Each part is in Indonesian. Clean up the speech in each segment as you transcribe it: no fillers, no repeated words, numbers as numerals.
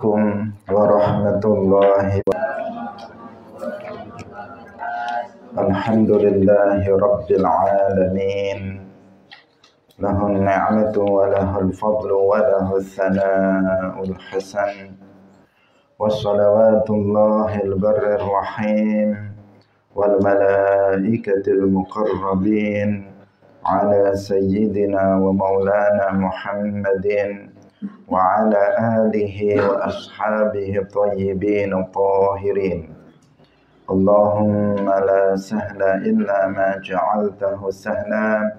warahmatullahi Alhamdulillahi rabbil alamin lahun ni'matu wa lahul fadlu wa lahul thana'ul hasan wassalawatullahil barrir rahim wal malaikatil muqarrabin ala sayyidina wa maulana Muhammadin wa ala alihi wa ashabihi tayyibin tahirin. Allahumma la sahla illa ma ja'altahu sahla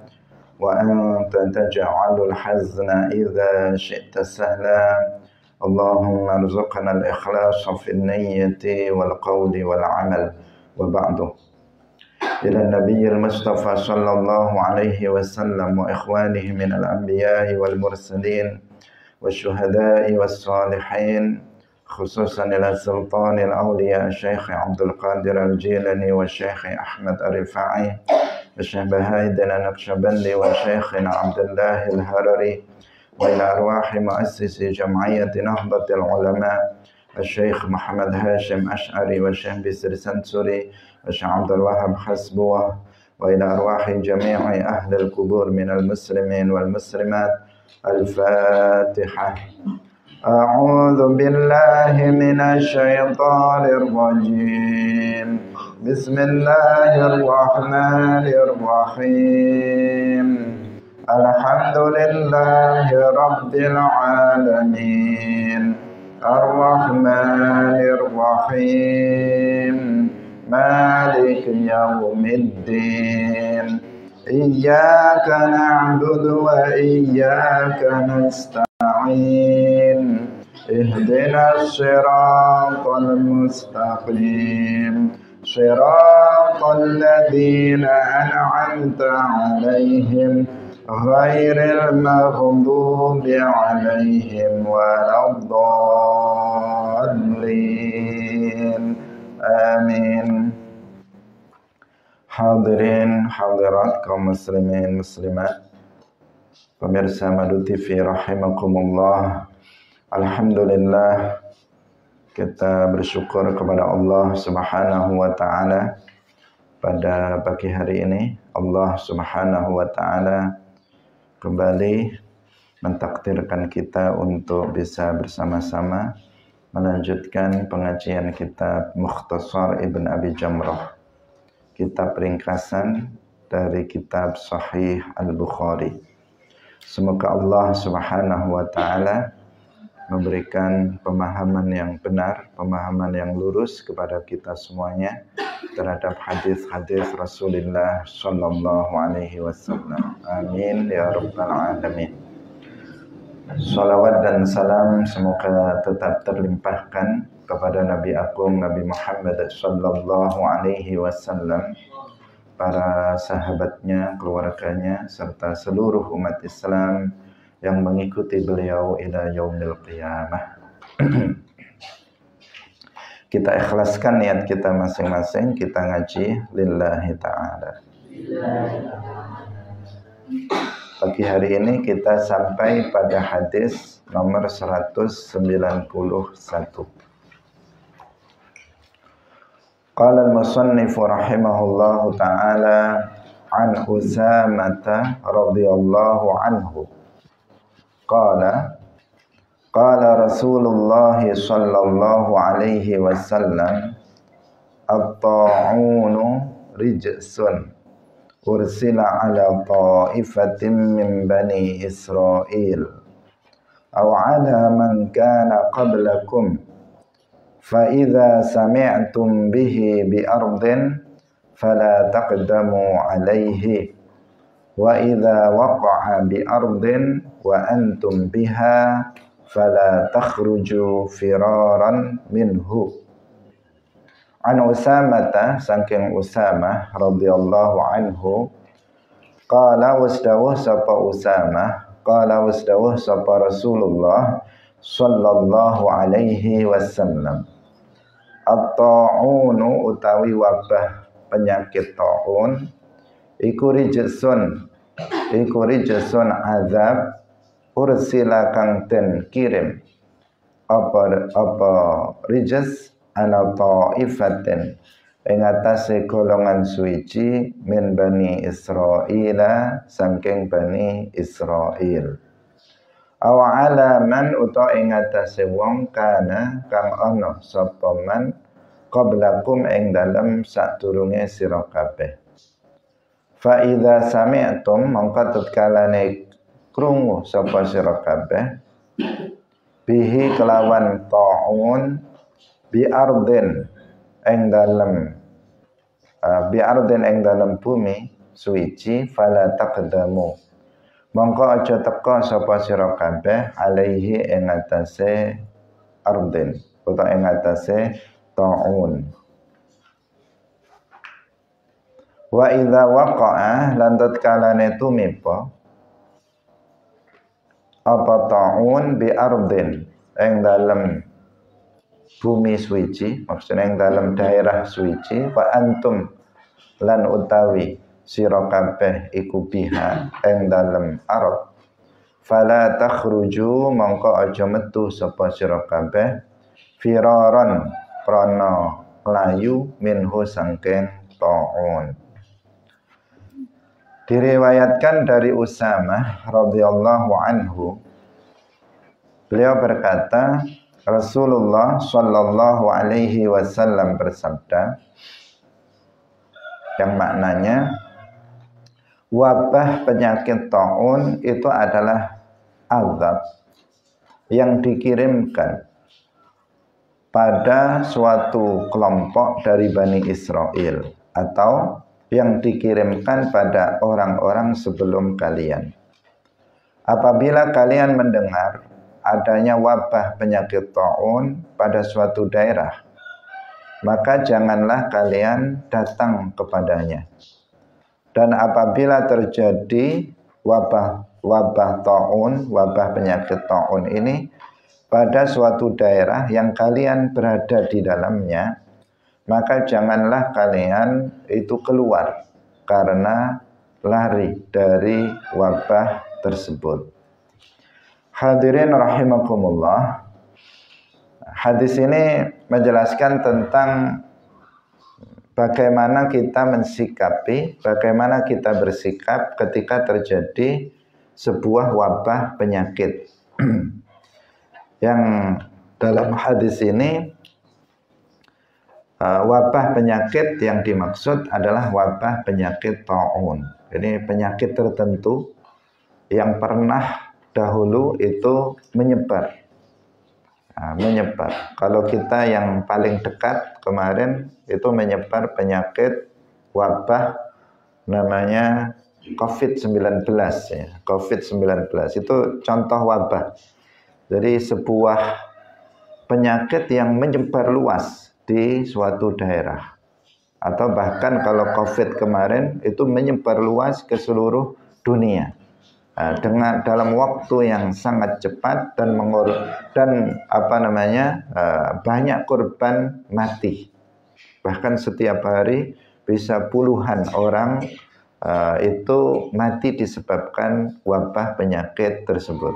wa anta taj'alul hazna idza syi'ta sahla. Allahumma arzuqna al-ikhlasa fil niyyati wal qawli wal amal wa ba'du. Ila nabiyil mustafa sallallahu alaihi wasallam wa ikhwanihi min al-anbiya'i wal mursalin والشهداء والصالحين خصوصا إلى سلطان الأولياء الشيخ عبد القادر الجيلاني والشيخ أحمد الرفاعي والشيخ بهاء النقشبندي والشيخ عبد الله الهرري وإلى أرواح مؤسس جمعية نهضة العلماء الشيخ محمد هاشم أشعري والشيخ بسر سنسوري والشيخ عبد الوهاب حسبوه وإلى أرواح جميع أهل القبور من المسلمين والمسلمات. الفاتحة. أعوذ بالله من الشيطان الرجيم. بسم الله الرحمن الرحيم. الحمد لله رب العالمين الرحمن الرحيم مالك يوم الدين إياك نعبد وإياك نستعين اهدنا الصراط المستقيم صراط الذين أنعمت عليهم غير المغضوب عليهم ولا الضالين آمين. Hadirin hadirat kaum muslimin muslimat, pemirsa Madu TV rahimakumullah. Alhamdulillah, kita bersyukur kepada Allah Subhanahu wa taala pada pagi hari ini. Allah Subhanahu wa taala kembali mentakdirkan kita untuk bisa bersama-sama melanjutkan pengajian kitab Mukhtasar Ibn Abi Jamrah, kitab ringkasan dari kitab Sahih Al-Bukhari. Semoga Allah Subhanahu wa taala memberikan pemahaman yang benar, pemahaman yang lurus kepada kita semuanya terhadap hadis-hadis Rasulullah sallallahu alaihi wasallam. Amin ya rabbal alamin. Salawat dan salam semoga tetap terlimpahkan kepada Nabi Agung Nabi Muhammad sallallahu alaihi wasallam, para sahabatnya, keluarganya, serta seluruh umat Islam yang mengikuti beliau ila yaumil qiyamah. Kita ikhlaskan niat kita masing-masing, kita ngaji lillahi ta'ala. Pagi hari ini kita sampai pada hadis nomor 191. Qala al-musannif rahimahullahu ta'ala an Usamah radhiyallahu anhu qala Rasulullah sallallahu alaihi wasallam at-ta'unu rijsun ursila ala ta'ifatin min bani Israel aw ala man kana qablakum فَإِذَا سَمِعْتُمْ بِهِ بِأَرْضٍ فَلَا تَقْدَمُوا عَلَيْهِ وَإِذَا وَقَعَ بِأَرْضٍ وَأَنْتُمْ بِهَا فَلَا تَخْرُجُوا فِرَارًا مِنْهُ. An Usamah, saking Usamah radhiyallahu anhu, qala wasdawuh sapa Usamah, qala wasdawuh sapa Rasulullah sallallahu alaihi wasallam, at-ta'unu utawi wabah penyakit ta'un iku rijsun azab ursila kang den kirim apa rijaz ala ta'ifatin ing atase golongan suci min bani Israila saking bani Israil aw ala man uta ing atase wong kana kang ana sapa man qablakum ing dalem sadurunge sira kabeh fa idza sami'tum mongko tetkalane krungu sapa sira kabeh bihi kelawan ta'un bi ardin ing dalem bumi suci fala taqdamu mongko aja teka sapa sira kabeh alaihi ing atase ardin utawa ing atase ta'un wa idza waqa'a lan tatkalane tumipa apa ta'un bi ardin ing dalem bumi suci maksudnya ing dalem daerah suci wa antum lan utawi sira kabeh iku biha ing dalem ard fala takhruju mongko aja metu sapa sira kabeh firaron krana layu minhu sangking ta'un. Diriwayatkan dari Usamah radhiyallahu anhu, beliau berkata, Rasulullah sallallahu alaihi wasallam bersabda, yang maknanya wabah penyakit ta'un itu adalah azab yang dikirimkan pada suatu kelompok dari Bani Israel atau yang dikirimkan pada orang-orang sebelum kalian. Apabila kalian mendengar adanya wabah penyakit ta'un pada suatu daerah, maka janganlah kalian datang kepadanya. Dan apabila terjadi wabah ta'un, wabah penyakit ta'un ini pada suatu daerah yang kalian berada di dalamnya, maka janganlah kalian itu keluar karena lari dari wabah tersebut. Hadirin rahimakumullah, hadis ini menjelaskan tentang bagaimana kita mensikapi, bagaimana kita bersikap ketika terjadi sebuah wabah penyakit. Yang dalam hadis ini wabah penyakit yang dimaksud adalah wabah penyakit ta'un. Ini penyakit tertentu yang pernah dahulu itu menyebar. Kalau kita yang paling dekat kemarin itu menyebar penyakit wabah namanya COVID-19 ya. COVID-19 itu contoh wabah. Jadi sebuah penyakit yang menyebar luas di suatu daerah, atau bahkan kalau COVID kemarin itu menyebar luas ke seluruh dunia dengan dalam waktu yang sangat cepat dan banyak korban mati. Bahkan setiap hari bisa puluhan orang itu mati disebabkan wabah penyakit tersebut.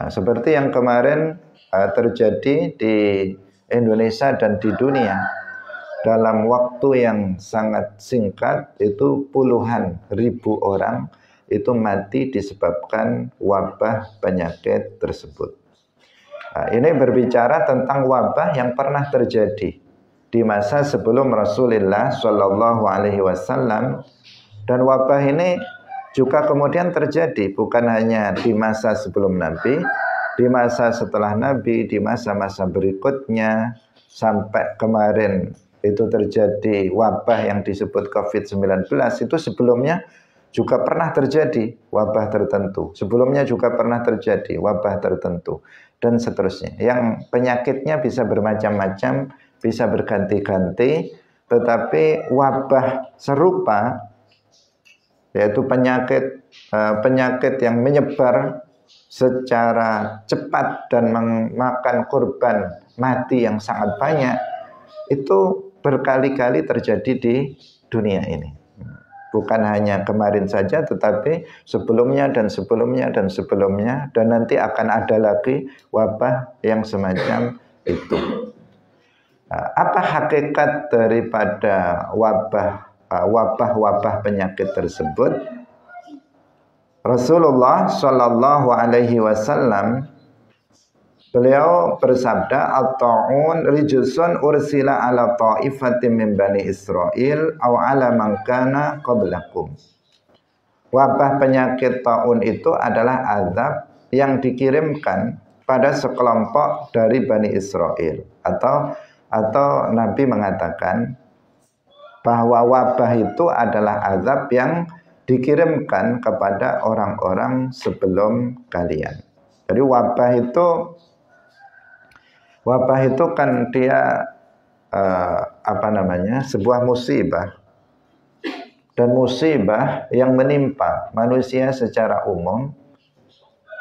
Seperti yang kemarin terjadi di Indonesia dan di dunia, dalam waktu yang sangat singkat itu puluhan ribu orang itu mati disebabkan wabah penyakit tersebut. Ini berbicara tentang wabah yang pernah terjadi di masa sebelum Rasulullah Shallallahu Alaihi Wasallam, dan wabah ini juga kemudian terjadi bukan hanya di masa sebelum Nabi, di masa setelah Nabi, di masa-masa berikutnya, sampai kemarin itu terjadi wabah yang disebut COVID-19. Itu sebelumnya juga pernah terjadi wabah tertentu. Sebelumnya juga pernah terjadi wabah tertentu. Dan seterusnya. Yang penyakitnya bisa bermacam-macam, bisa berganti-ganti. Tetapi wabah serupa, yaitu penyakit yang menyebar secara cepat dan memakan korban mati yang sangat banyak, itu berkali-kali terjadi di dunia ini. bukan hanya kemarin saja, tetapi sebelumnya dan sebelumnya dan sebelumnya, dan nanti akan ada lagi wabah yang semacam itu. Apa hakikat daripada wabah penyakit tersebut? Rasulullah Shallallahu Alaihi Wasallam beliau bersabda, at-ta'un rijsun ursila ala ta'ifatin min bani Israel aw ala man kana qablakum. Wabah penyakit ta'un itu adalah azab yang dikirimkan pada sekelompok dari Bani Israel, atau Nabi mengatakan bahwa wabah itu adalah azab yang dikirimkan kepada orang-orang sebelum kalian. Jadi wabah itu kan dia sebuah musibah, dan musibah yang menimpa manusia secara umum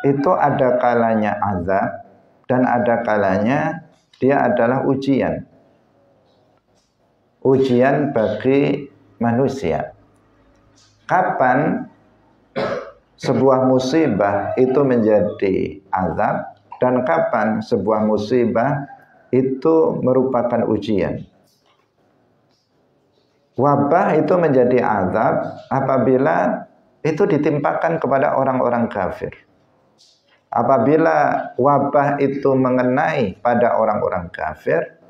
itu ada kalanya azab dan ada kalanya dia adalah ujian bagi manusia. Kapan sebuah musibah itu menjadi azab dan kapan sebuah musibah itu merupakan ujian? Wabah itu menjadi azab apabila itu ditimpakan kepada orang-orang kafir. Apabila wabah itu mengenai pada orang-orang kafir,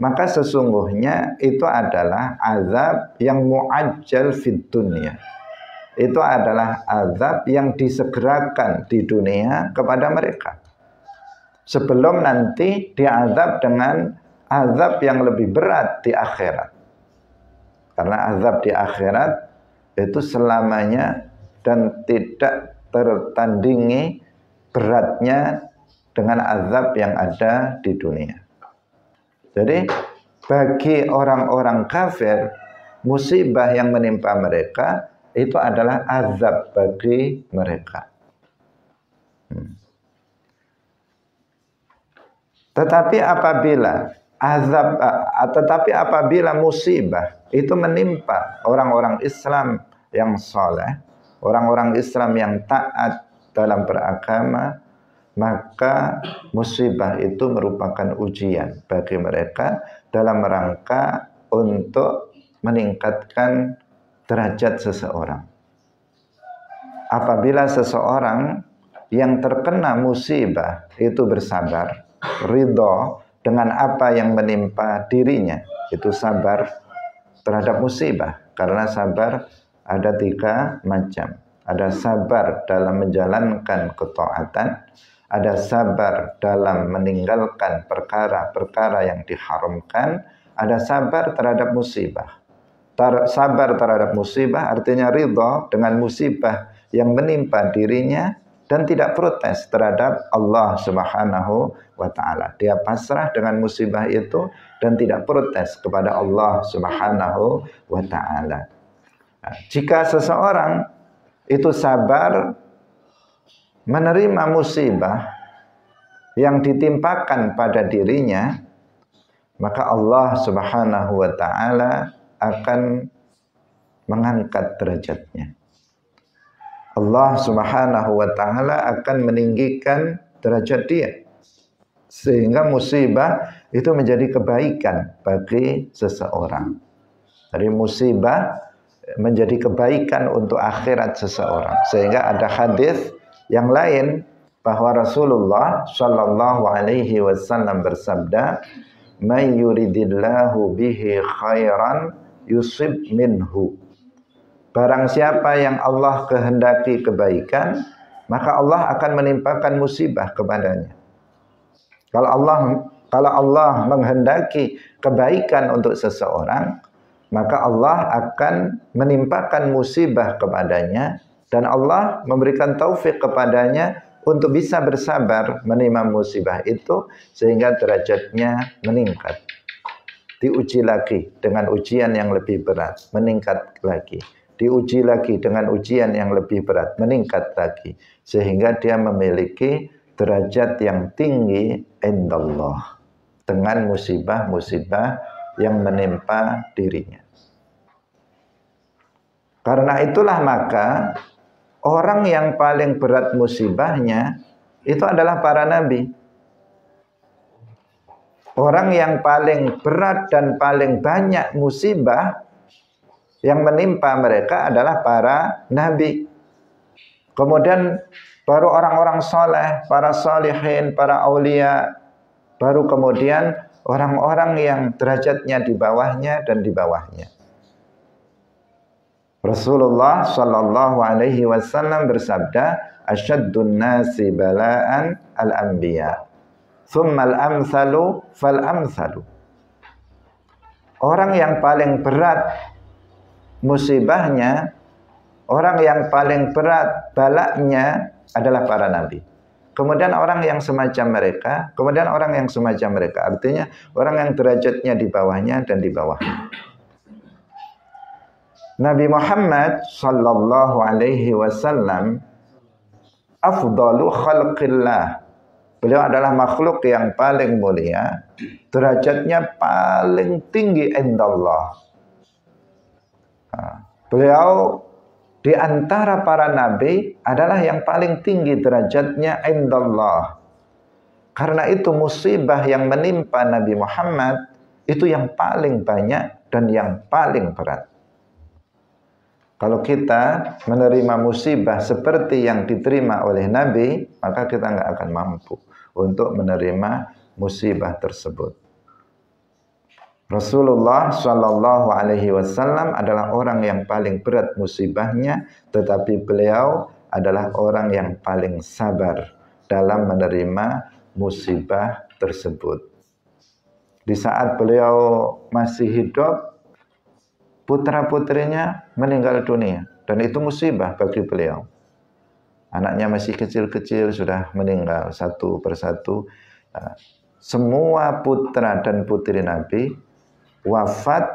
maka sesungguhnya itu adalah azab yang muajjal fid dunya. Itu adalah azab yang disegerakan di dunia kepada mereka, sebelum nanti diazab dengan azab yang lebih berat di akhirat. Karena azab di akhirat itu selamanya dan tidak tertandingi beratnya dengan azab yang ada di dunia. Jadi bagi orang-orang kafir, musibah yang menimpa mereka itu adalah azab bagi mereka. Tetapi apabila musibah itu menimpa orang-orang Islam yang soleh, orang-orang Islam yang taat dalam beragama, maka musibah itu merupakan ujian bagi mereka dalam rangka untuk meningkatkan derajat seseorang. Apabila seseorang yang terkena musibah itu bersabar, ridho dengan apa yang menimpa dirinya, itu sabar terhadap musibah. Karena sabar ada 3 macam. Ada sabar dalam menjalankan ketaatan, ada sabar dalam meninggalkan perkara-perkara yang diharamkan, ada sabar terhadap musibah. Sabar terhadap musibah artinya ridho dengan musibah yang menimpa dirinya dan tidak protes terhadap Allah Subhanahu wa ta'ala. Dia pasrah dengan musibah itu dan tidak protes kepada Allah Subhanahu wa ta'ala. Nah, jika seseorang itu sabar menerima musibah yang ditimpakan pada dirinya, maka Allah Subhanahu wa ta'ala akan mengangkat derajatnya. Allah Subhanahu wa ta'ala akan meninggikan derajat dia, sehingga musibah itu menjadi kebaikan bagi seseorang. Dari musibah menjadi kebaikan untuk akhirat seseorang. Sehingga ada hadis yang lain bahwa Rasulullah Shallallahu Alaihi Wasallam bersabda, "May yuridillahu bihi khairan yusib minhu." Barang siapa yang Allah kehendaki kebaikan, maka Allah akan menimpakan musibah kepadanya. Kalau Allah menghendaki kebaikan untuk seseorang, maka Allah akan menimpakan musibah kepadanya, dan Allah memberikan taufik kepadanya untuk bisa bersabar menerima musibah itu sehingga derajatnya meningkat. Diuji lagi dengan ujian yang lebih berat, meningkat lagi. Diuji lagi dengan ujian yang lebih berat, meningkat lagi, sehingga dia memiliki derajat yang tinggi indallah dengan musibah-musibah yang menimpa dirinya. Karena itulah maka orang yang paling berat musibahnya itu adalah para nabi. Orang yang paling berat dan paling banyak musibah yang menimpa mereka adalah para nabi. Kemudian baru orang-orang soleh, para salihin, para aulia, baru kemudian orang-orang yang derajatnya di bawahnya dan di bawahnya. Rasulullah sallallahu alaihi wasallam bersabda, "Asyaddun nasi bala'an al-anbiya, tsummal amsalu fal amsalu." Orang yang paling berat musibahnya, orang yang paling berat balaknya adalah para nabi. Kemudian orang yang semacam mereka, kemudian orang yang semacam mereka. Artinya orang yang derajatnya di bawahnya dan di bawahnya. Nabi Muhammad sallallahu alaihi wasallam afdalu khalqillah. Beliau adalah makhluk yang paling mulia, derajatnya paling tinggi indallah. Beliau di antara para nabi adalah yang paling tinggi derajatnya indallah. Karena itu musibah yang menimpa Nabi Muhammad itu yang paling banyak dan yang paling berat. Kalau kita menerima musibah seperti yang diterima oleh Nabi, maka kita nggak akan mampu untuk menerima musibah tersebut. Rasulullah Shallallahu Alaihi Wasallam adalah orang yang paling berat musibahnya, tetapi beliau adalah orang yang paling sabar dalam menerima musibah tersebut. Di saat beliau masih hidup, putra-putrinya meninggal dunia, dan itu musibah bagi beliau. Anaknya masih kecil-kecil sudah meninggal satu persatu. Semua putra dan putri Nabi wafat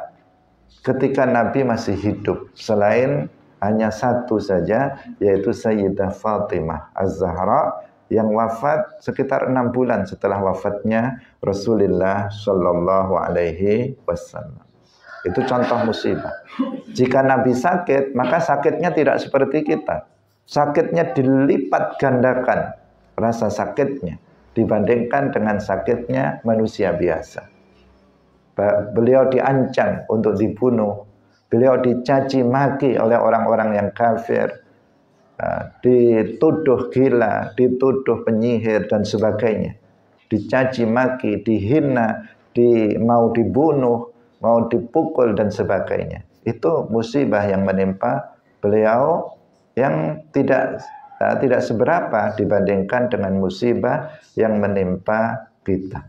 ketika Nabi masih hidup, selain hanya satu saja, yaitu Sayyidah Fatimah Az-Zahra yang wafat sekitar 6 bulan setelah wafatnya Rasulullah Shallallahu Alaihi Wasallam. Itu contoh musibah. Jika Nabi sakit, maka sakitnya tidak seperti kita. Sakitnya dilipat gandakan rasa sakitnya dibandingkan dengan sakitnya manusia biasa. Beliau diancam untuk dibunuh. Beliau dicaci maki oleh orang-orang yang kafir. Dituduh gila, dituduh penyihir dan sebagainya. Dicaci maki, dihina, mau dibunuh, mau dipukul dan sebagainya. Itu musibah yang menimpa beliau yang tidak seberapa dibandingkan dengan musibah yang menimpa kita.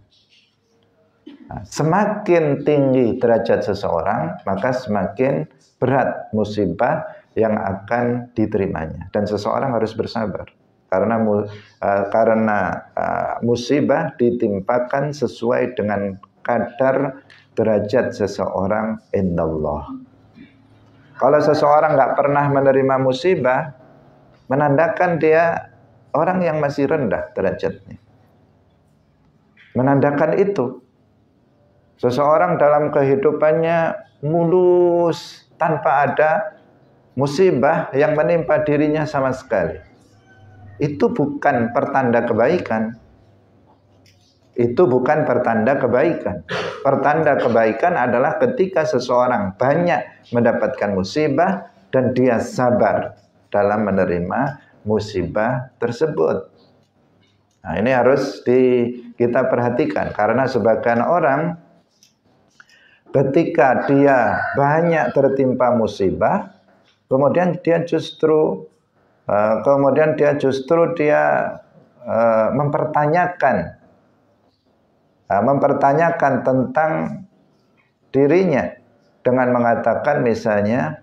Semakin tinggi derajat seseorang, maka semakin berat musibah yang akan diterimanya. Dan seseorang harus bersabar. Karena musibah ditimpakan sesuai dengan kadar derajat seseorang indallah. Kalau seseorang nggak pernah menerima musibah, menandakan dia orang yang masih rendah derajatnya. Menandakan itu. Seseorang dalam kehidupannya mulus tanpa ada musibah yang menimpa dirinya sama sekali. Itu bukan pertanda kebaikan. Itu bukan pertanda kebaikan. Pertanda kebaikan adalah ketika seseorang banyak mendapatkan musibah dan dia sabar dalam menerima musibah tersebut. Nah, ini harus kita perhatikan karena sebagian orang ketika dia banyak tertimpa musibah, kemudian dia justru mempertanyakan tentang dirinya dengan mengatakan misalnya,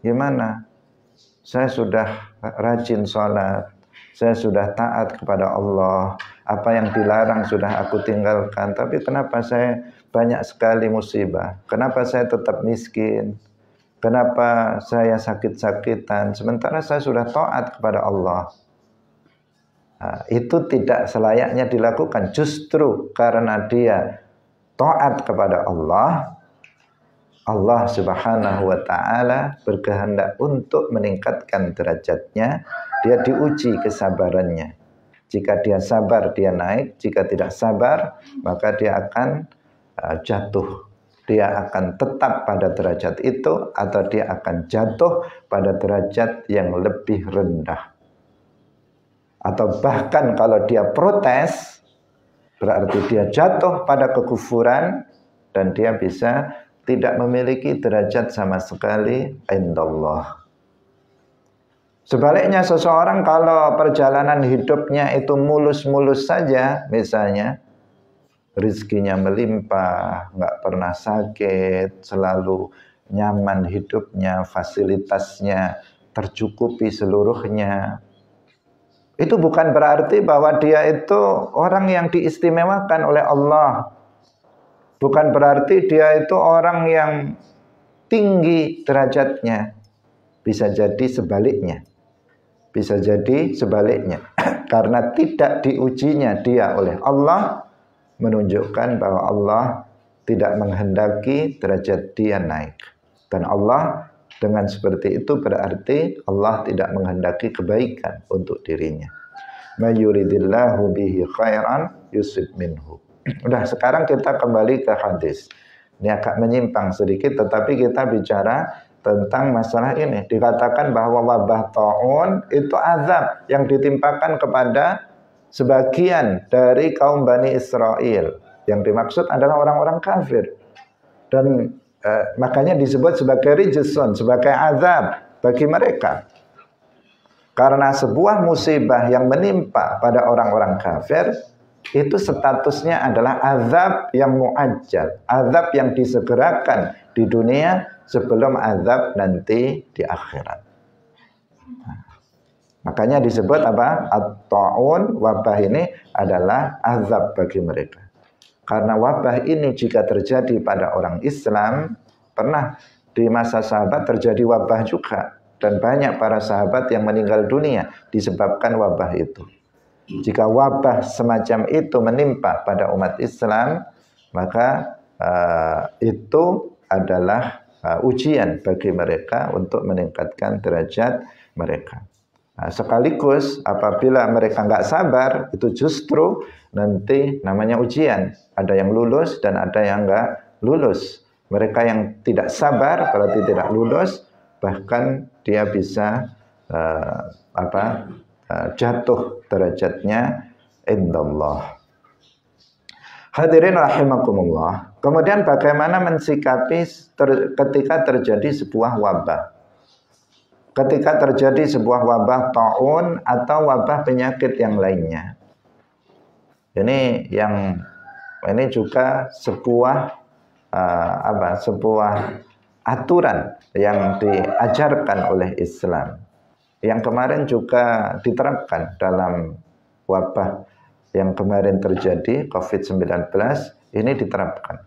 gimana? Saya sudah rajin sholat, saya sudah taat kepada Allah, apa yang dilarang sudah aku tinggalkan, tapi kenapa saya banyak sekali musibah? Kenapa saya tetap miskin? Kenapa saya sakit-sakitan? Sementara saya sudah taat kepada Allah. Nah, itu tidak selayaknya dilakukan. Justru karena dia taat kepada Allah, Allah Subhanahu wa taala berkehendak untuk meningkatkan derajatnya, dia diuji kesabarannya. Jika dia sabar, dia naik. Jika tidak sabar, maka dia akan jatuh. Dia akan tetap pada derajat itu, atau dia akan jatuh pada derajat yang lebih rendah. Atau bahkan kalau dia protes, berarti dia jatuh pada kekufuran, dan dia bisa tidak memiliki derajat sama sekali indallah. Sebaliknya seseorang kalau perjalanan hidupnya itu mulus-mulus saja, misalnya rizkinya melimpah, nggak pernah sakit, selalu nyaman hidupnya, fasilitasnya tercukupi seluruhnya, itu bukan berarti bahwa dia itu orang yang diistimewakan oleh Allah. Bukan berarti dia itu orang yang tinggi derajatnya. Bisa jadi sebaliknya. Bisa jadi sebaliknya. Karena tidak diujinya dia oleh Allah, menunjukkan bahwa Allah tidak menghendaki derajat dia naik. Dan Allah dengan seperti itu berarti Allah tidak menghendaki kebaikan untuk dirinya. May yuridillahu bihi khairan yusib minhu. Udah, sekarang kita kembali ke hadis. Ini agak menyimpang sedikit, tetapi kita bicara tentang masalah ini. Dikatakan bahwa wabah ta'un itu azab yang ditimpakan kepada sebagian dari kaum Bani Israel. Yang dimaksud adalah orang-orang kafir. Dan makanya disebut sebagai rijsun, sebagai azab bagi mereka. Karena sebuah musibah yang menimpa pada orang-orang kafir, itu statusnya adalah azab yang muajjal, azab yang disegerakan di dunia sebelum azab nanti di akhirat. Makanya disebut apa? At-ta'un, wabah ini adalah azab bagi mereka. Karena wabah ini jika terjadi pada orang Islam, pernah di masa sahabat terjadi wabah juga, dan banyak para sahabat yang meninggal dunia disebabkan wabah itu. Jika wabah semacam itu menimpa pada umat Islam, maka itu adalah ujian bagi mereka untuk meningkatkan derajat mereka. Sekaligus apabila mereka nggak sabar, itu justru nanti namanya ujian. Ada yang lulus dan ada yang nggak lulus. Mereka yang tidak sabar berarti tidak lulus, bahkan dia bisa jatuh derajatnya indallah. Hadirin rahimakumullah. Kemudian bagaimana mensikapi ketika terjadi sebuah wabah? Ketika terjadi sebuah wabah ta'un atau wabah penyakit yang lainnya. Ini juga sebuah sebuah aturan yang diajarkan oleh Islam. Yang kemarin juga diterapkan dalam wabah yang kemarin terjadi, COVID-19, ini diterapkan.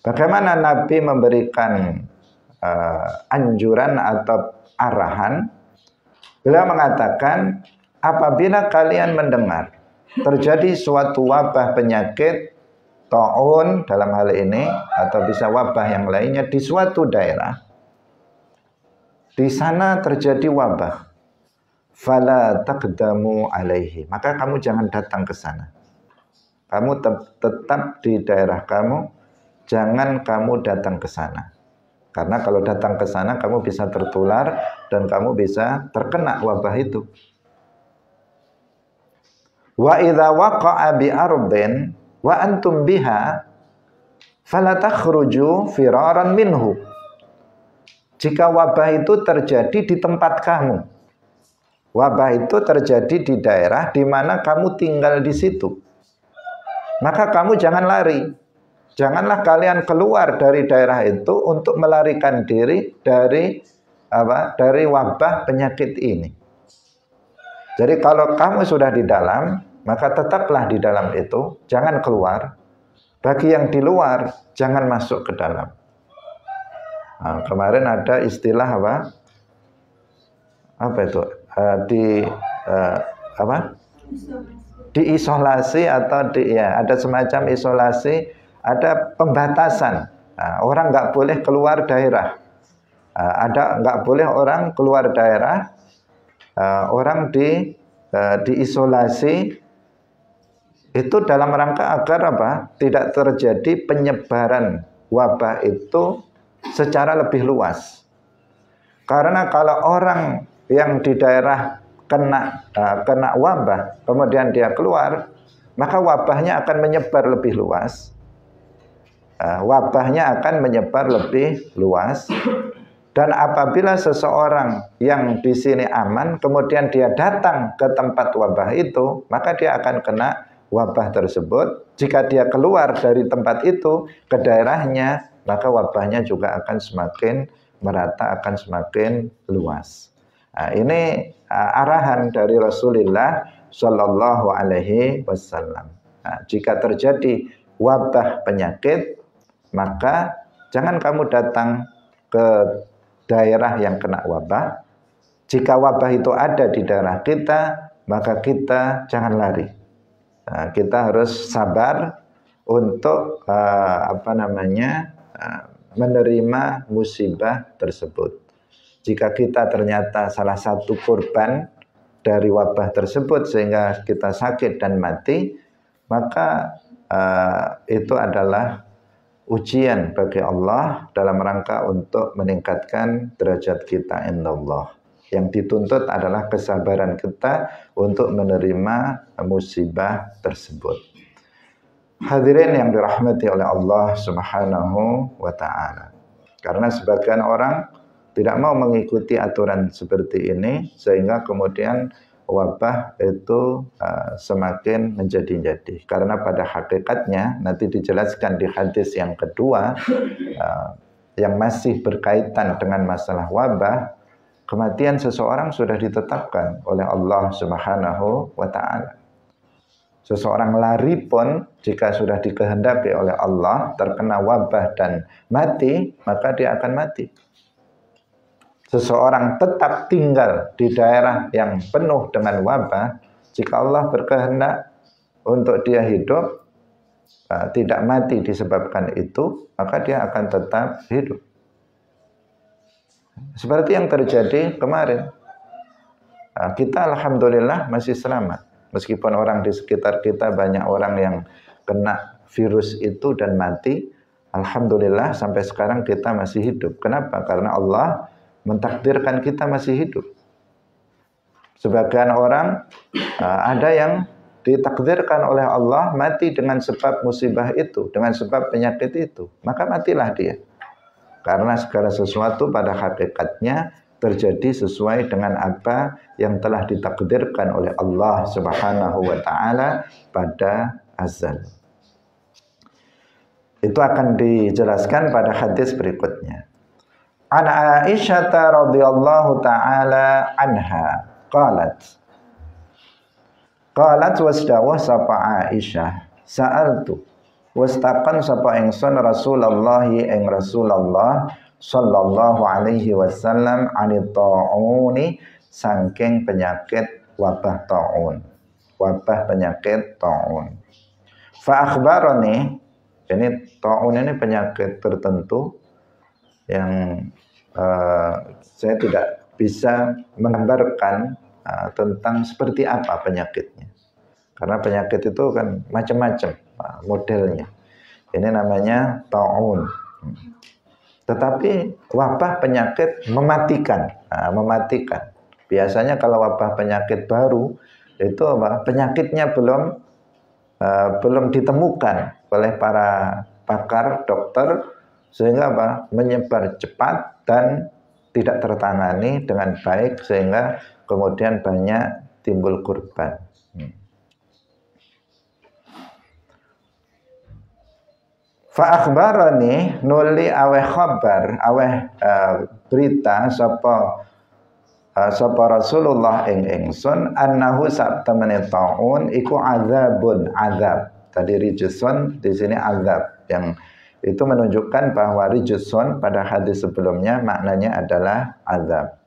Bagaimana Nabi memberikan anjuran atau arahan? Beliau mengatakan, apabila kalian mendengar terjadi suatu wabah penyakit, ta'un dalam hal ini, atau bisa wabah yang lainnya di suatu daerah, di sana terjadi wabah, fala taqdamu alaihi, maka kamu jangan datang ke sana. Kamu tetap di daerah kamu, jangan kamu datang ke sana. Karena kalau datang ke sana kamu bisa tertular dan kamu bisa terkena wabah itu. Wa idza waqa'a bi ardin wa antum biha fala takhruju firaran minhu. Jika wabah itu terjadi di tempat kamu, wabah itu terjadi di daerah di mana kamu tinggal di situ, maka kamu jangan lari. Janganlah kalian keluar dari daerah itu untuk melarikan diri dari wabah penyakit ini. Jadi kalau kamu sudah di dalam, maka tetaplah di dalam itu, jangan keluar. Bagi yang di luar, jangan masuk ke dalam. Nah, kemarin ada istilah apa itu? Diisolasi atau ada semacam isolasi, ada pembatasan Orang nggak boleh keluar daerah. Nggak boleh orang keluar daerah. Orang diisolasi itu dalam rangka agar apa? Tidak terjadi penyebaran wabah itu secara lebih luas. Karena kalau orang yang di daerah kena wabah, kemudian dia keluar, maka wabahnya akan menyebar lebih luas. Wabahnya akan menyebar lebih luas. Dan apabila seseorang yang di sini aman, kemudian dia datang ke tempat wabah itu, maka dia akan kena wabah tersebut. Jika dia keluar dari tempat itu ke daerahnya, maka wabahnya juga akan semakin merata, akan semakin luas. Ini arahan dari Rasulullah Shallallahu Alaihi Wasallam. Jika terjadi wabah penyakit, maka jangan kamu datang ke daerah yang kena wabah. Jika wabah itu ada di daerah kita, maka kita jangan lari. Kita harus sabar untuk menerima musibah tersebut. Jika kita ternyata salah satu korban dari wabah tersebut sehingga kita sakit dan mati, maka itu adalah ujian bagi Allah dalam rangka untuk meningkatkan derajat kita indallah. Yang dituntut adalah kesabaran kita untuk menerima musibah tersebut. Hadirin yang dirahmati oleh Allah Subhanahu wa ta'ala. Karena sebagian orang tidak mau mengikuti aturan seperti ini, sehingga kemudian wabah itu semakin menjadi-jadi. Karena pada hakikatnya nanti dijelaskan di hadis yang kedua yang masih berkaitan dengan masalah wabah, kematian seseorang sudah ditetapkan oleh Allah Subhanahu wa ta'ala. Seseorang lari pun jika sudah dikehendaki oleh Allah terkena wabah dan mati, maka dia akan mati. Seseorang tetap tinggal di daerah yang penuh dengan wabah, jika Allah berkehendak untuk dia hidup, tidak mati disebabkan itu, maka dia akan tetap hidup. Seperti yang terjadi kemarin. Kita alhamdulillah masih selamat. Meskipun orang di sekitar kita banyak orang yang kena virus itu dan mati, alhamdulillah sampai sekarang kita masih hidup. Kenapa? Karena Allah mentakdirkan kita masih hidup. Sebagian orang ada yang ditakdirkan oleh Allah mati dengan sebab musibah itu, dengan sebab penyakit itu, maka matilah dia. Karena segala sesuatu pada hakikatnya terjadi sesuai dengan apa yang telah ditakdirkan oleh Allah Subhanahu wa ta'ala pada azal. Itu akan dijelaskan pada hadis berikutnya. An Aisyah radhiyallahu taala anha qalat wasdawah sapa Aisyah sa'altu wastaqan sapa ingsun Rasulullah ing Rasulullah sallallahu alaihi wasallam anit ta'uni saking penyakit wabah ta'un, wabah penyakit ta'un. Fa akhbarani, ini ta'un ini penyakit tertentu yang saya tidak bisa menggambarkan tentang seperti apa penyakitnya. Karena penyakit itu kan macam-macam modelnya. Ini namanya ta'un. Tetapi wabah penyakit mematikan. Mematikan. Biasanya kalau wabah penyakit baru itu penyakitnya belum ditemukan oleh para pakar dokter, sehingga menyebar cepat dan tidak tertangani dengan baik, sehingga kemudian banyak timbul korban. Fa akhbarani nuli aweh khabar aweh berita sapa Rasulullah ing ingsun annahu sabtamane taun iku azabun azab. Tadi rijsun, di sini azab, yang itu menunjukkan bahwa rijsun pada hadis sebelumnya maknanya adalah azab.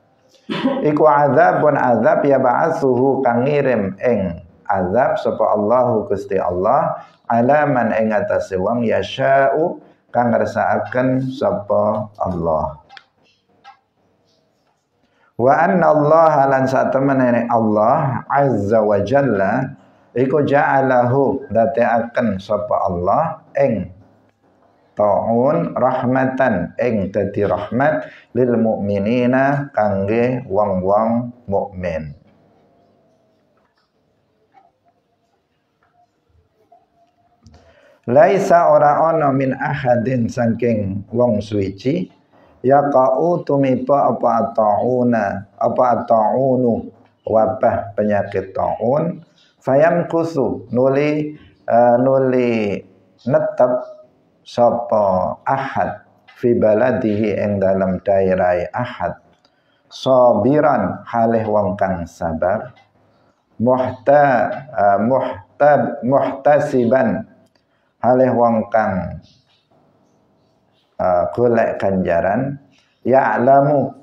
Iku azabun azab ya ba'atsuhu kang ngirim ing azab sapa Allahu Gusti Allah ala man ing atase wong yasha'u kang ngersakaken sapa Allah. Wa anna Allah lan satemene Allah azza wa jalla iku ja'alahu dateaken sapa Allah ing ta'un rahmatan ing dadi rahmat lil mukminina kangge wong-wong mukmin. Laisa ora ana min ahadin saking wong suci yaqa'u tumipa apa ta'unu wabah penyakit ta'un fayam kusu nuli netep sapa ahad fi baladihi ing dalam daerah ahad sabiran halih wong kang sabar muhtasiban halih wong kang golek ganjaran ya'lamu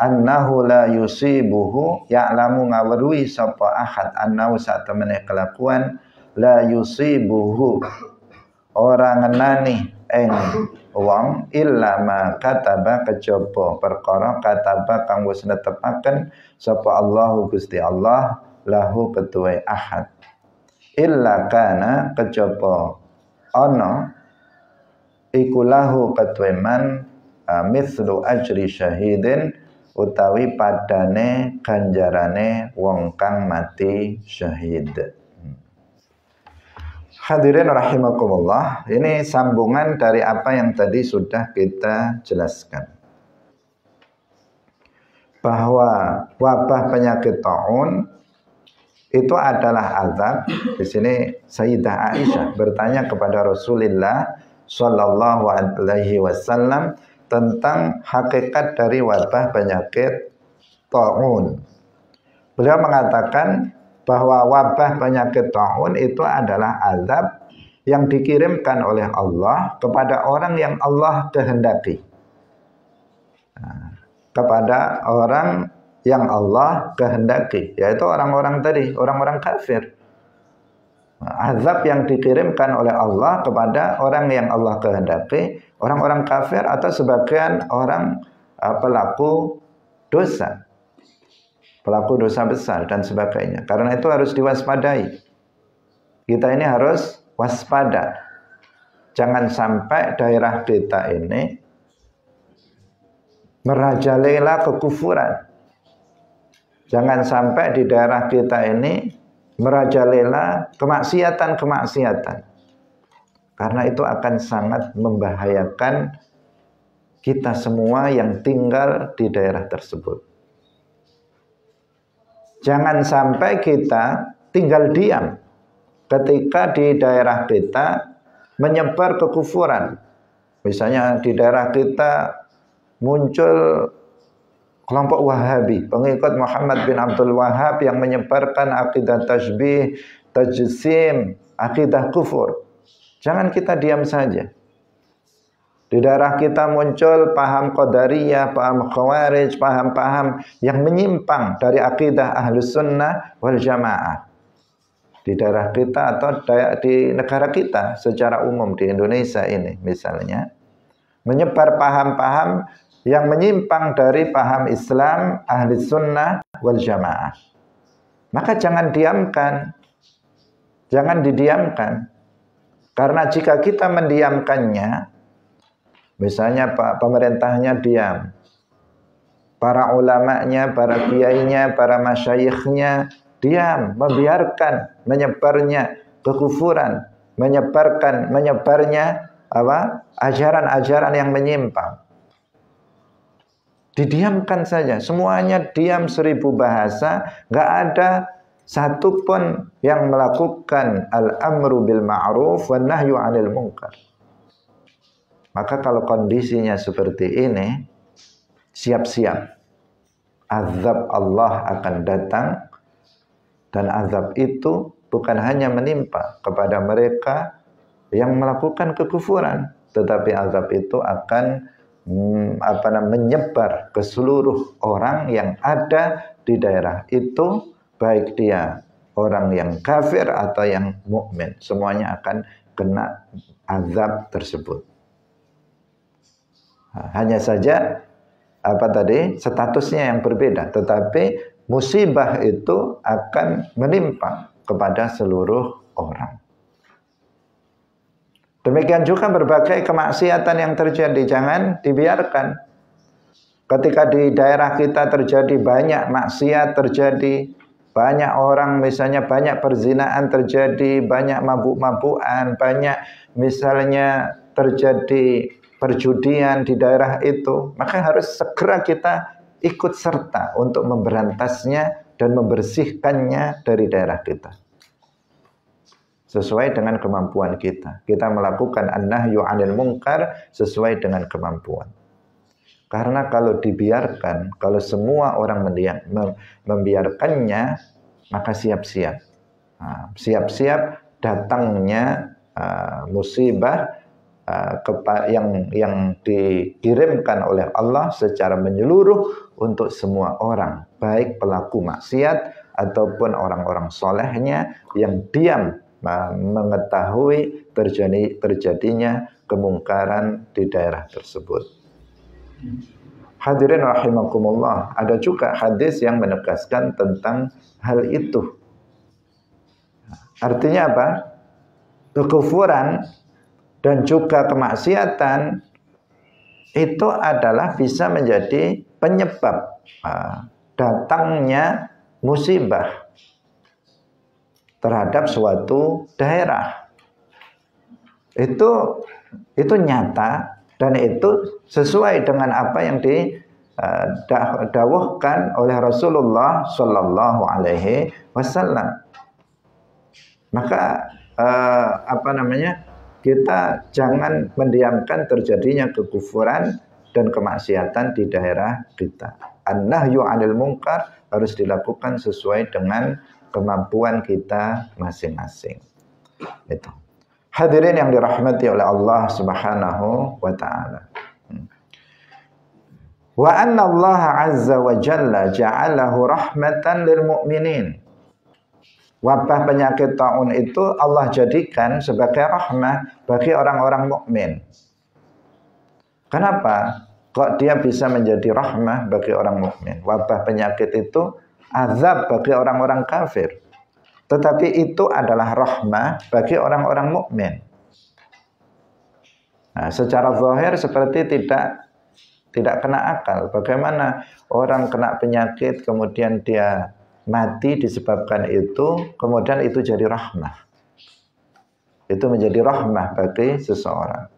annahu la yusibuhu ya'lamu ngawruhi sapa ahad annahu satemene kelakuan la yusibuhu ora ngenani ing wong illa ma kataba kejaba perkara kataba kang wis netepaken sapa Allahu Gusti Allah lahu ketuwe ahad illa kana kejaba ana iku lahu ketuwe man mithlu ajri syahidin utawi padane ganjarane wong kang mati syahid. Hadirin rahimakumullah, ini sambungan dari apa yang tadi sudah kita jelaskan. Bahwa wabah penyakit taun itu adalah azab. Di sini Sayyidah Aisyah bertanya kepada Rasulullah Shallallahu Alaihi Wasallam tentang hakikat dari wabah penyakit taun. Beliau mengatakan bahwa wabah penyakit taun itu adalah azab yang dikirimkan oleh Allah kepada orang yang Allah kehendaki. Kepada orang yang Allah kehendaki, yaitu orang-orang tadi, orang-orang kafir. Azab yang dikirimkan oleh Allah kepada orang yang Allah kehendaki, orang-orang kafir atau sebagian orang pelaku dosa. Pelaku dosa besar dan sebagainya. Karena itu harus diwaspadai. Kita ini harus waspada. Jangan sampai daerah kita ini merajalela kekufuran. Jangan sampai di daerah kita ini merajalela kemaksiatan-kemaksiatan. Karena itu akan sangat membahayakan kita semua yang tinggal di daerah tersebut. Jangan sampai kita tinggal diam ketika di daerah kita menyebar kekufuran. Misalnya di daerah kita muncul kelompok Wahabi, pengikut Muhammad bin Abdul Wahhab yang menyebarkan akidah tasbih, tajsim, akidah kufur. Jangan kita diam saja. Di daerah kita muncul paham Qadariyah, paham Khawarij, paham-paham yang menyimpang dari akidah Ahlus Sunnah wal Jamaah. Di daerah kita atau di negara kita secara umum di Indonesia ini misalnya, menyebar paham-paham yang menyimpang dari paham Islam Ahlus Sunnah wal Jamaah. Maka jangan diamkan. Jangan didiamkan. Karena jika kita mendiamkannya, misalnya pemerintahnya diam, para ulamanya, para kiainya, para masyayikhnya diam, membiarkan menyebarnya kekufuran, menyebarnya ajaran-ajaran yang menyimpang. Didiamkan saja, semuanya diam 1000 bahasa, nggak ada satupun yang melakukan al-amru bil ma'ruf wan nahyu 'anil munkar. Maka kalau kondisinya seperti ini, siap-siap. Azab Allah akan datang. Dan azab itu bukan hanya menimpa kepada mereka yang melakukan kekufuran. Tetapi azab itu akan menyebar ke seluruh orang yang ada di daerah itu. Baik dia orang yang kafir atau yang mukmin. Semuanya akan kena azab tersebut. Hanya saja statusnya yang berbeda, tetapi musibah itu akan menimpa kepada seluruh orang. Demikian juga berbagai kemaksiatan yang terjadi, jangan dibiarkan. Ketika di daerah kita terjadi banyak maksiat terjadi, banyak orang misalnya banyak perzinaan terjadi, banyak mabuk-mabukan, banyak misalnya terjadi perjudian di daerah itu, maka harus segera kita ikut serta untuk memberantasnya dan membersihkannya dari daerah kita. Sesuai dengan kemampuan kita. Kita melakukan an-nahyu 'anil munkar sesuai dengan kemampuan. Karena kalau dibiarkan, kalau semua orang membiarkannya, maka siap-siap. Siap-siap datangnya musibah yang dikirimkan oleh Allah secara menyeluruh untuk semua orang, baik pelaku maksiat ataupun orang-orang solehnya yang diam mengetahui terjadinya kemungkaran di daerah tersebut. Hadirin rahimakumullah, ada juga hadis yang menegaskan tentang hal itu. Artinya apa? Kekufuran dan juga kemaksiatan itu adalah bisa menjadi penyebab datangnya musibah terhadap suatu daerah. Itu nyata dan itu sesuai dengan apa yang didawuhkan oleh Rasulullah Shallallahu Alaihi Wasallam. Maka kita jangan mendiamkan terjadinya kekufuran dan kemaksiatan di daerah kita. An-nahyu 'anil munkar harus dilakukan sesuai dengan kemampuan kita masing-masing. Itu. Hadirin yang dirahmati oleh Allah Subhanahu wa taala. Wa anna Allah 'azza wa jalla ja'alahu rahmatan lil mu'minin. Wabah penyakit taun itu Allah jadikan sebagai rahmah bagi orang-orang mukmin. Kenapa? Kok dia bisa menjadi rahmah bagi orang mukmin? Wabah penyakit itu azab bagi orang-orang kafir. Tetapi itu adalah rahmah bagi orang-orang mukmin. Nah, secara zahir seperti tidak kena akal. Bagaimana orang kena penyakit kemudian dia mati disebabkan itu, kemudian itu jadi rahmah. Itu menjadi rahmah bagi seseorang.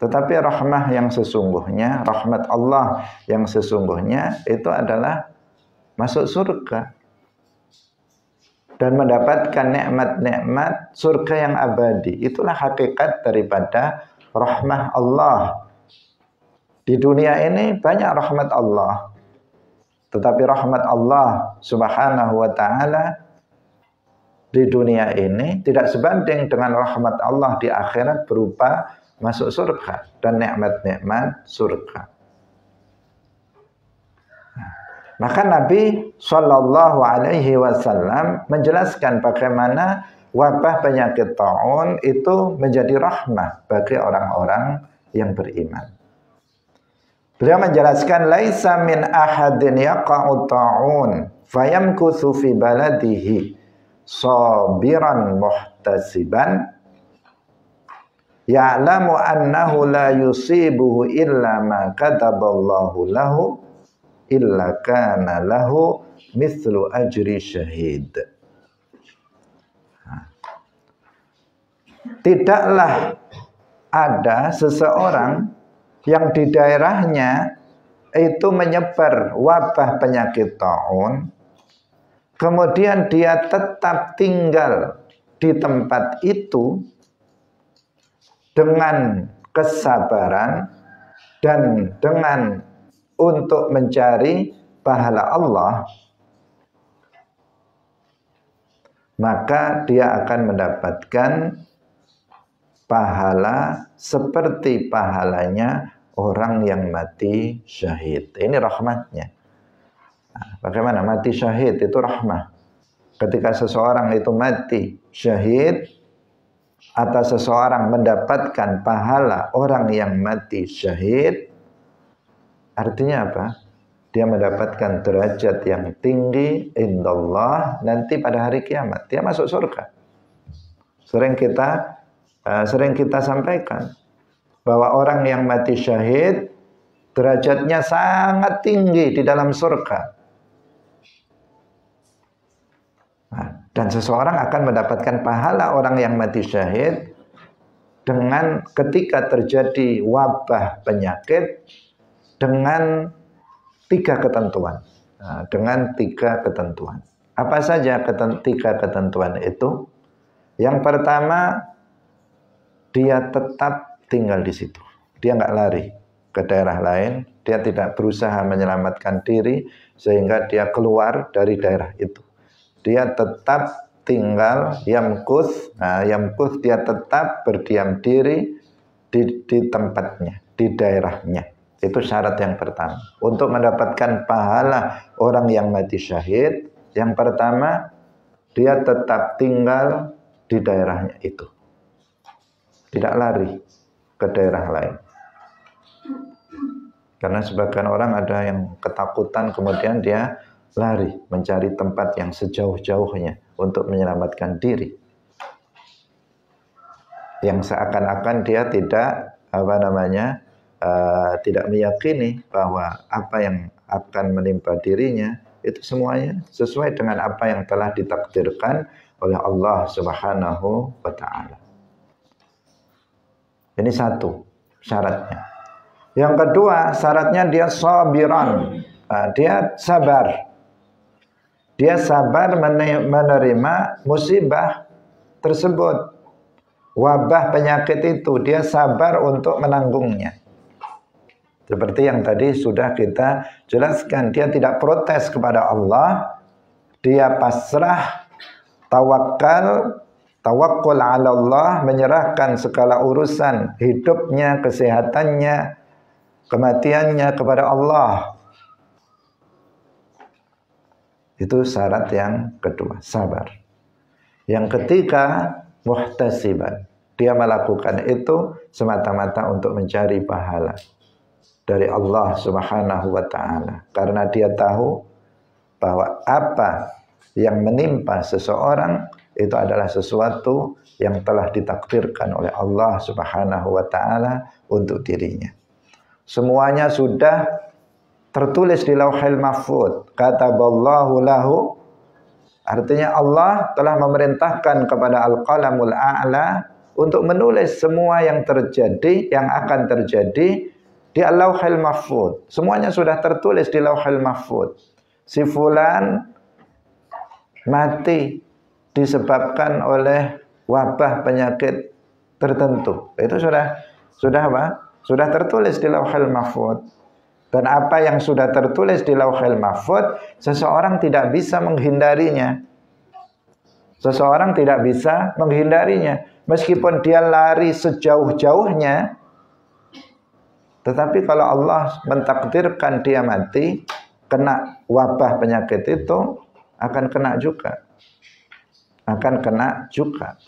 Tetapi rahmah yang sesungguhnya, rahmat Allah yang sesungguhnya itu adalah masuk surga dan mendapatkan nikmat-nikmat surga yang abadi. Itulah hakikat daripada rahmah Allah. Di dunia ini banyak rahmat Allah, tetapi rahmat Allah Subhanahu wa taala di dunia ini tidak sebanding dengan rahmat Allah di akhirat berupa masuk surga dan nikmat-nikmat surga. Maka Nabi Shallallahu Alaihi Wasallam menjelaskan bagaimana wabah penyakit taun itu menjadi rahmah bagi orang-orang yang beriman. Beliau menjelaskan laisa min ahadin yaqa'u ta'un fayamkuthu fi baladihi sabiran muhtasiban ya'lamu annahu la yusibuhu illa ma kataballahu lahu illa kana lahu mithlu ajri syahid. Tidaklah ada seseorang yang di daerahnya itu menyebar wabah penyakit taun, kemudian dia tetap tinggal di tempat itu dengan kesabaran dan dengan untuk mencari pahala Allah, maka dia akan mendapatkan pahala seperti pahalanya orang yang mati syahid. Ini rahmatnya. Nah, bagaimana mati syahid itu rahmah. Ketika seseorang itu mati syahid atau seseorang mendapatkan pahala orang yang mati syahid, Artinya apa? Dia mendapatkan derajat yang tinggi indallah nanti pada hari kiamat. Dia masuk surga. Sering kita sampaikan bahwa orang yang mati syahid derajatnya sangat tinggi di dalam surga. Nah, dan seseorang akan mendapatkan pahala orang yang mati syahid dengan ketika terjadi wabah penyakit dengan 3 ketentuan. Nah, dengan 3 ketentuan. Apa saja 3 ketentuan itu? Yang pertama, dia tetap tinggal di situ. Dia nggak lari ke daerah lain. Dia tidak berusaha menyelamatkan diri sehingga dia keluar dari daerah itu. Dia tetap tinggal yamkuth. Nah, yamkuth dia tetap berdiam diri di tempatnya, di daerahnya. Itu syarat yang pertama. Untuk mendapatkan pahala orang yang mati syahid, yang pertama, dia tetap tinggal di daerahnya itu. Tidak lari ke daerah lain. Karena sebagian orang ada yang ketakutan, kemudian dia lari mencari tempat yang sejauh-jauhnya untuk menyelamatkan diri. Yang seakan-akan dia tidak tidak meyakini bahwa apa yang akan menimpa dirinya itu semuanya sesuai dengan apa yang telah ditakdirkan oleh Allah Subhanahu wa ta'ala. Ini satu syaratnya. Yang kedua syaratnya dia sabiran. Dia sabar. Dia sabar menerima musibah tersebut. Wabah penyakit itu dia sabar untuk menanggungnya. Seperti yang tadi sudah kita jelaskan, dia tidak protes kepada Allah, dia pasrah, tawakkul ala Allah, menyerahkan segala urusan hidupnya, kesehatannya, kematiannya kepada Allah. Itu syarat yang kedua, sabar. Yang ketiga, muhtasiban. Dia melakukan itu semata-mata untuk mencari pahala dari Allah Subhanahu wa ta'ala. Karena dia tahu bahwa apa yang menimpa seseorang itu adalah sesuatu yang telah ditakdirkan oleh Allah Subhanahu wa ta'ala untuk dirinya. Semuanya sudah tertulis di Lauhil Mahfuz. Kataballahu lahu. Artinya Allah telah memerintahkan kepada Al-Qalamul A'la untuk menulis semua yang terjadi, yang akan terjadi di Lauhil Mahfuz. Semuanya sudah tertulis di Lauhil Mahfuz. Si fulan mati disebabkan oleh wabah penyakit tertentu. Itu sudah apa? Sudah tertulis di Lauhil Mahfuz. Dan apa yang sudah tertulis di Lauhil Mahfuz, seseorang tidak bisa menghindarinya. Seseorang tidak bisa menghindarinya. Meskipun dia lari sejauh-jauhnya, tetapi kalau Allah mentakdirkan dia mati, kena wabah penyakit itu, akan kena juga. Akan kena juga.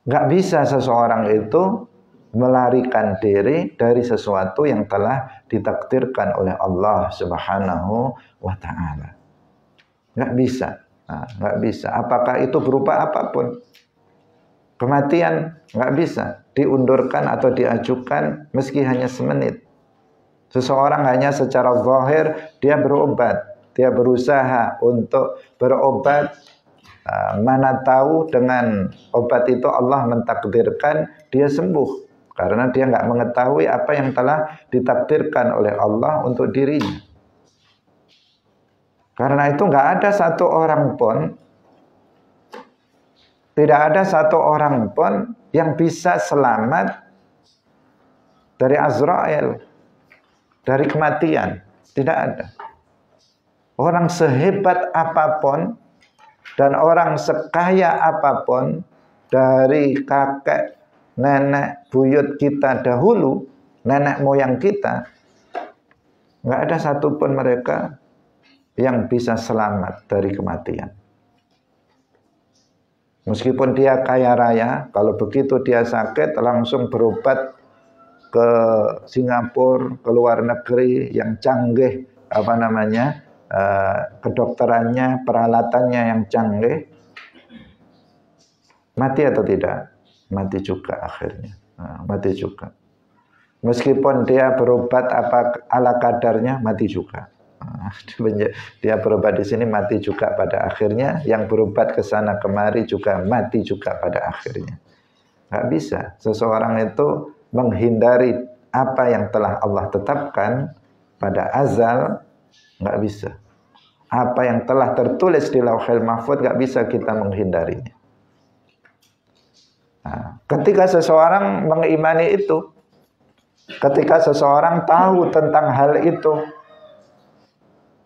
Nggak bisa seseorang itu melarikan diri dari sesuatu yang telah ditakdirkan oleh Allah Subhanahu wa ta'ala. Nggak bisa. Nggak bisa. Apakah itu berupa apapun. Kematian nggak bisa diundurkan atau diajukan meski hanya semenit. Seseorang hanya secara zahir dia berobat, dia berusaha untuk berobat. Mana tahu dengan obat itu Allah mentakdirkan dia sembuh, karena dia nggak mengetahui apa yang telah ditakdirkan oleh Allah untuk dirinya. Karena itu nggak ada satu orang pun, tidak ada satu orang pun yang bisa selamat dari Azrail, dari kematian. Tidak ada. Orang sehebat apapun dan orang sekaya apapun, dari kakek, nenek, buyut kita dahulu, nenek moyang kita, nggak ada satupun mereka yang bisa selamat dari kematian. Meskipun dia kaya raya, kalau begitu dia sakit langsung berobat ke ke Singapura, ke luar negeri yang canggih, kedokterannya, peralatannya yang canggih, mati atau tidak? Mati juga akhirnya. Mati juga. Meskipun dia berobat apa ala kadarnya, mati juga. Dia berobat di sini, mati juga pada akhirnya. Yang berobat ke sana kemari juga mati juga pada akhirnya. Nggak bisa. Seseorang itu menghindari apa yang telah Allah tetapkan pada azal, nggak bisa. Apa yang telah tertulis di Lauhul Mahfuz nggak bisa kita menghindarinya. Nah, ketika seseorang mengimani itu, ketika seseorang tahu tentang hal itu,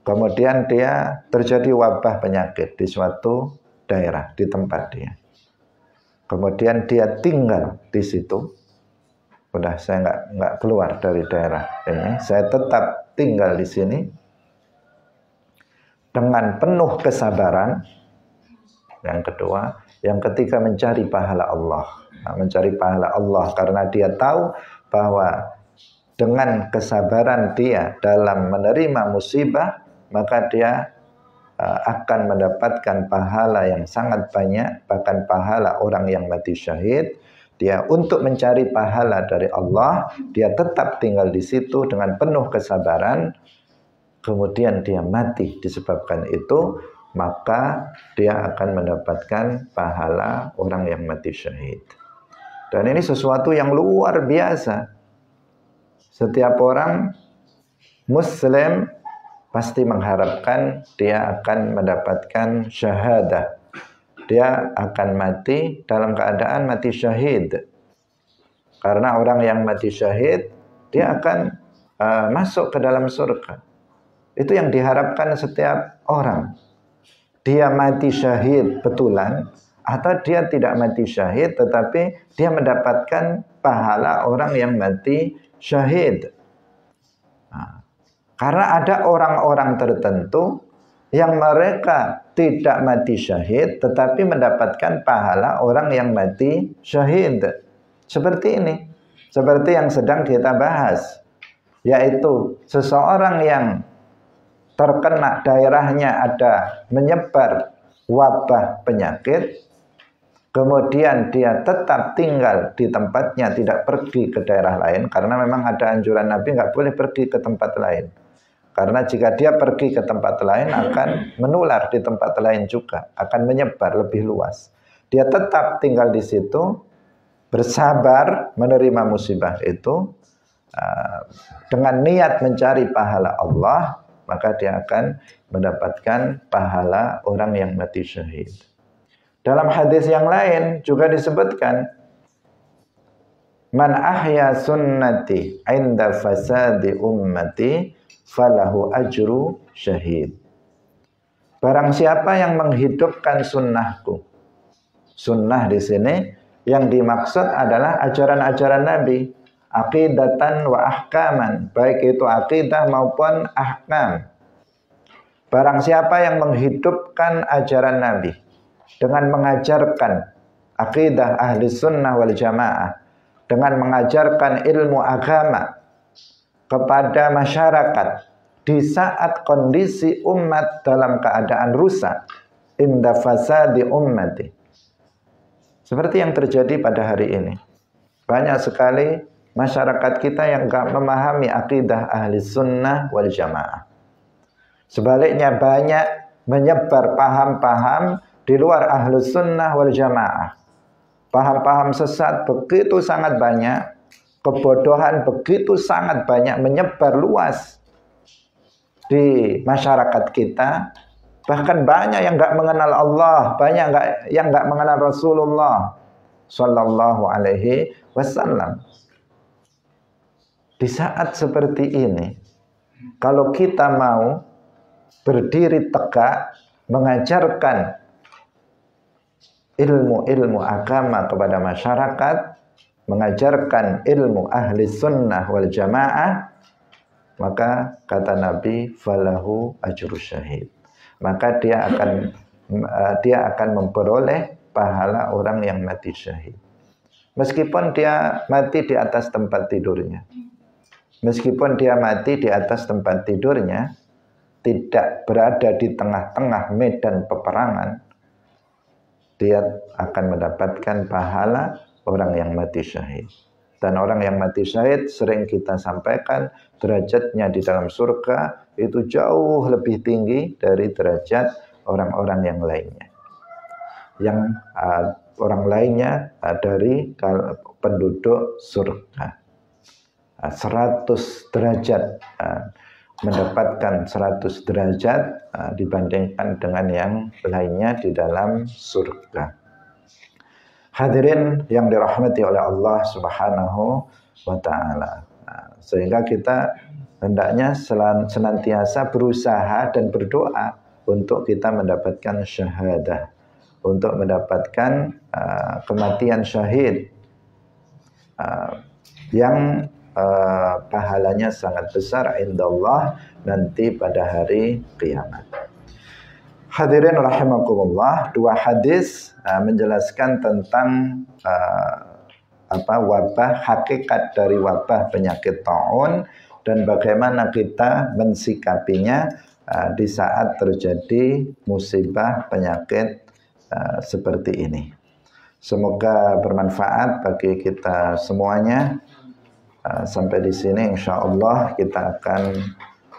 kemudian dia terjadi wabah penyakit di suatu daerah, di tempat dia. Kemudian dia tinggal di situ. Udah saya nggak keluar dari daerah ini, saya tetap tinggal di sini dengan penuh kesabaran. Yang kedua, yang ketiga mencari pahala Allah. Nah, mencari pahala Allah karena dia tahu bahwa dengan kesabaran dia dalam menerima musibah, maka dia akan mendapatkan pahala yang sangat banyak, bahkan pahala orang yang mati syahid. Dia untuk mencari pahala dari Allah, dia tetap tinggal di situ dengan penuh kesabaran. Kemudian dia mati disebabkan itu, maka dia akan mendapatkan pahala orang yang mati syahid. Dan ini sesuatu yang luar biasa. Setiap orang Muslim pasti mengharapkan dia akan mendapatkan syahadah. Dia akan mati dalam keadaan mati syahid. Karena orang yang mati syahid, dia akan masuk ke dalam surga. Itu yang diharapkan setiap orang. Dia mati syahid betulan, atau dia tidak mati syahid, tetapi dia mendapatkan pahala orang yang mati syahid. Nah, karena ada orang-orang tertentu yang mereka tidak mati syahid, tetapi mendapatkan pahala orang yang mati syahid. Seperti ini, seperti yang sedang kita bahas, yaitu seseorang yang terkena daerahnya ada menyebar wabah penyakit, kemudian dia tetap tinggal di tempatnya, tidak pergi ke daerah lain, karena memang ada anjuran Nabi nggak boleh pergi ke tempat lain. Karena jika dia pergi ke tempat lain akan menular di tempat lain juga, akan menyebar lebih luas. Dia tetap tinggal di situ, bersabar menerima musibah itu, dengan niat mencari pahala Allah, maka dia akan mendapatkan pahala orang yang mati syahid. Dalam hadis yang lain juga disebutkan, man ahya sunnati inda fasadi ummati falahu ajru syahid. Barang siapa yang menghidupkan sunnahku. Sunnah di sini yang dimaksud adalah ajaran-ajaran Nabi, aqidatan wa ahkaman, baik itu aqidah maupun ahkam. Barang siapa yang menghidupkan ajaran Nabi dengan mengajarkan aqidah ahli sunnah wal jamaah, dengan mengajarkan ilmu agama kepada masyarakat di saat kondisi umat dalam keadaan rusak, inda fasadi ummati, seperti yang terjadi pada hari ini. Banyak sekali masyarakat kita yang gak memahami akidah ahli sunnah wal jamaah. Sebaliknya banyak menyebar paham-paham di luar ahli sunnah wal jamaah. Paham-paham sesat begitu sangat banyak, kebodohan begitu sangat banyak menyebar luas di masyarakat kita. Bahkan banyak yang gak mengenal Allah, banyak yang gak mengenal Rasulullah Sallallahu Alaihi Wasallam. Di saat seperti ini, kalau kita mau berdiri tegak mengajarkan ilmu-ilmu agama kepada masyarakat, mengajarkan ilmu ahli sunnah wal jamaah, maka kata Nabi, falahu ajru syahid. Maka dia akan memperoleh pahala orang yang mati syahid. meskipun dia mati di atas tempat tidurnya. Meskipun dia mati di atas tempat tidurnya, tidak berada di tengah-tengah medan peperangan, dia akan mendapatkan pahala orang yang mati syahid. Dan orang yang mati syahid sering kita sampaikan derajatnya di dalam surga itu jauh lebih tinggi dari derajat orang-orang yang lainnya. Yang orang lainnya dari penduduk surga. 100 derajat, mendapatkan 100 derajat dibandingkan dengan yang lainnya di dalam surga. Hadirin yang dirahmati oleh Allah Subhanahu wa taala. Sehingga kita hendaknya senantiasa berusaha dan berdoa untuk kita mendapatkan syahadah, untuk mendapatkan kematian syahid yang pahalanya sangat besar indallah nanti pada hari kiamat. Hadirin rahimakumullah, dua hadis menjelaskan tentang wabah, hakikat dari wabah penyakit taun dan bagaimana kita mensikapinya di saat terjadi musibah penyakit seperti ini. Semoga bermanfaat bagi kita semuanya. Sampai di sini insya Allah kita akan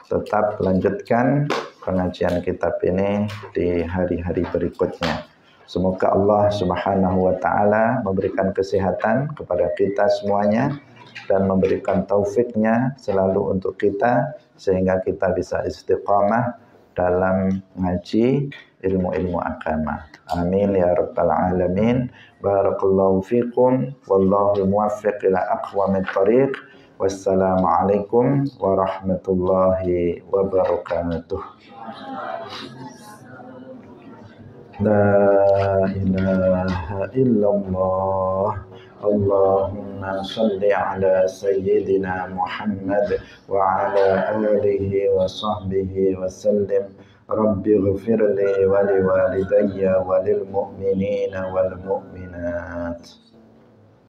tetap lanjutkan pengajian kitab ini di hari-hari berikutnya. Semoga Allah Subhanahu wa taala memberikan kesehatan kepada kita semuanya dan memberikan taufiknya selalu untuk kita sehingga kita bisa istiqamah dalam ngaji ilmu-ilmu agama. Amin ya rabbal alamin. Barakallahu fikum wallahu muwaffiq ila aqwamit thariq. Wassalamualaikum warahmatullahi wabarakatuh. La ilaha illallah. Allahumma salli ala sayyidina Muhammad wa ala alihi wa sahbihi wa sallim. Rabbi ghfirli wa liwalidayya wa lil mu'minina wal mu'minat.